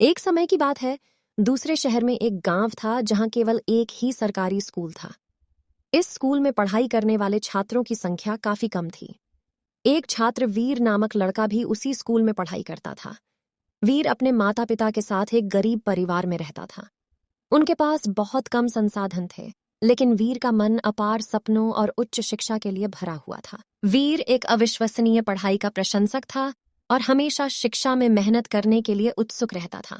एक समय की बात है, दूसरे शहर में एक गांव था जहां केवल एक ही सरकारी स्कूल था। इस स्कूल में पढ़ाई करने वाले छात्रों की संख्या काफी कम थी। एक छात्र वीर नामक लड़का भी उसी स्कूल में पढ़ाई करता था। वीर अपने माता पिता के साथ एक गरीब परिवार में रहता था। उनके पास बहुत कम संसाधन थे, लेकिन वीर का मन अपार सपनों और उच्च शिक्षा के लिए भरा हुआ था। वीर एक अविश्वसनीय पढ़ाई का प्रशंसक था और हमेशा शिक्षा में मेहनत करने के लिए उत्सुक रहता था।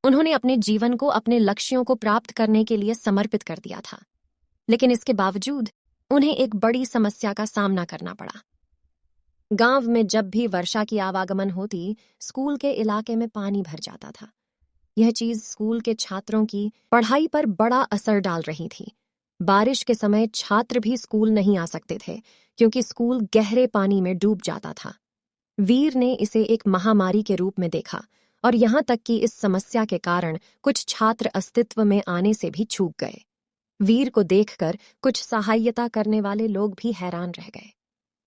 उन्होंने अपने जीवन को अपने लक्ष्यों को प्राप्त करने के लिए समर्पित कर दिया था, लेकिन इसके बावजूद उन्हें एक बड़ी समस्या का सामना करना पड़ा। गांव में जब भी वर्षा की आवागमन होती, स्कूल के इलाके में पानी भर जाता था। यह चीज स्कूल के छात्रों की पढ़ाई पर बड़ा असर डाल रही थी। बारिश के समय छात्र भी स्कूल नहीं आ सकते थे, क्योंकि स्कूल गहरे पानी में डूब जाता था। वीर ने इसे एक महामारी के रूप में देखा और यहाँ तक कि इस समस्या के कारण कुछ छात्र अस्तित्व में आने से भी चूक गए। वीर को देखकर कुछ सहायता करने वाले लोग भी हैरान रह गए।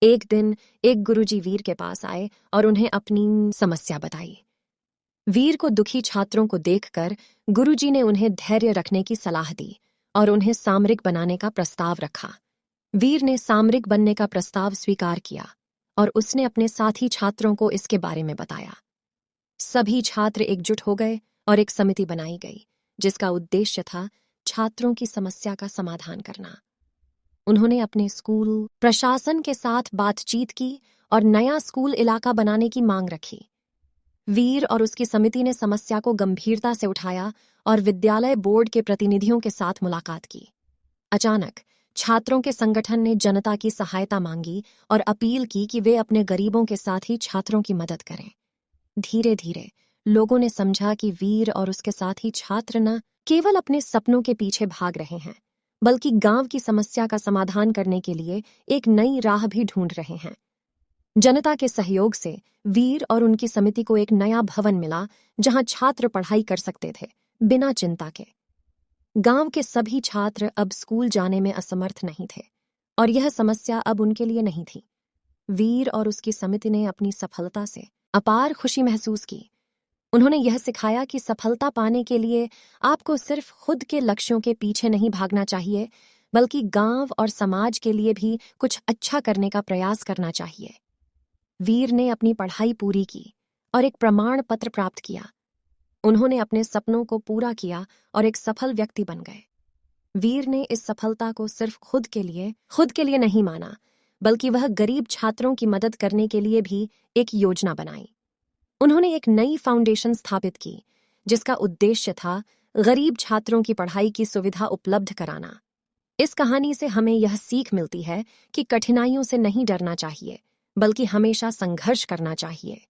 एक दिन एक गुरुजी वीर के पास आए और उन्हें अपनी समस्या बताई। वीर को दुखी छात्रों को देखकर गुरुजी ने उन्हें धैर्य रखने की सलाह दी और उन्हें सामरिक बनाने का प्रस्ताव रखा। वीर ने सामरिक बनने का प्रस्ताव स्वीकार किया और उसने अपने साथी छात्रों को इसके बारे में बताया। सभी छात्र एकजुट हो गए और एक समिति बनाई गई, जिसका उद्देश्य था छात्रों की समस्या का समाधान करना। उन्होंने अपने स्कूल प्रशासन के साथ बातचीत की और नया स्कूल इलाका बनाने की मांग रखी। वीर और उसकी समिति ने समस्या को गंभीरता से उठाया और विद्यालय बोर्ड के प्रतिनिधियों के साथ मुलाकात की। अचानक छात्रों के संगठन ने जनता की सहायता मांगी और अपील की कि वे अपने गरीबों के साथ ही छात्रों की मदद करें। धीरे धीरे लोगों ने समझा कि वीर और उसके साथी छात्र न केवल अपने सपनों के पीछे भाग रहे हैं, बल्कि गांव की समस्या का समाधान करने के लिए एक नई राह भी ढूंढ रहे हैं। जनता के सहयोग से वीर और उनकी समिति को एक नया भवन मिला, जहां छात्र पढ़ाई कर सकते थे बिना चिंता के। गांव के सभी छात्र अब स्कूल जाने में असमर्थ नहीं थे और यह समस्या अब उनके लिए नहीं थी। वीर और उसकी समिति ने अपनी सफलता से अपार खुशी महसूस की। उन्होंने यह सिखाया कि सफलता पाने के लिए आपको सिर्फ खुद के लक्ष्यों के पीछे नहीं भागना चाहिए, बल्कि गांव और समाज के लिए भी कुछ अच्छा करने का प्रयास करना चाहिए। वीर ने अपनी पढ़ाई पूरी की और एक प्रमाण पत्र प्राप्त किया। उन्होंने अपने सपनों को पूरा किया और एक सफल व्यक्ति बन गए। वीर ने इस सफलता को सिर्फ खुद के लिए नहीं माना, बल्कि वह गरीब छात्रों की मदद करने के लिए भी एक योजना बनाई। उन्होंने एक नई फाउंडेशन स्थापित की, जिसका उद्देश्य था गरीब छात्रों की पढ़ाई की सुविधा उपलब्ध कराना। इस कहानी से हमें यह सीख मिलती है कि कठिनाइयों से नहीं डरना चाहिए, बल्कि हमेशा संघर्ष करना चाहिए।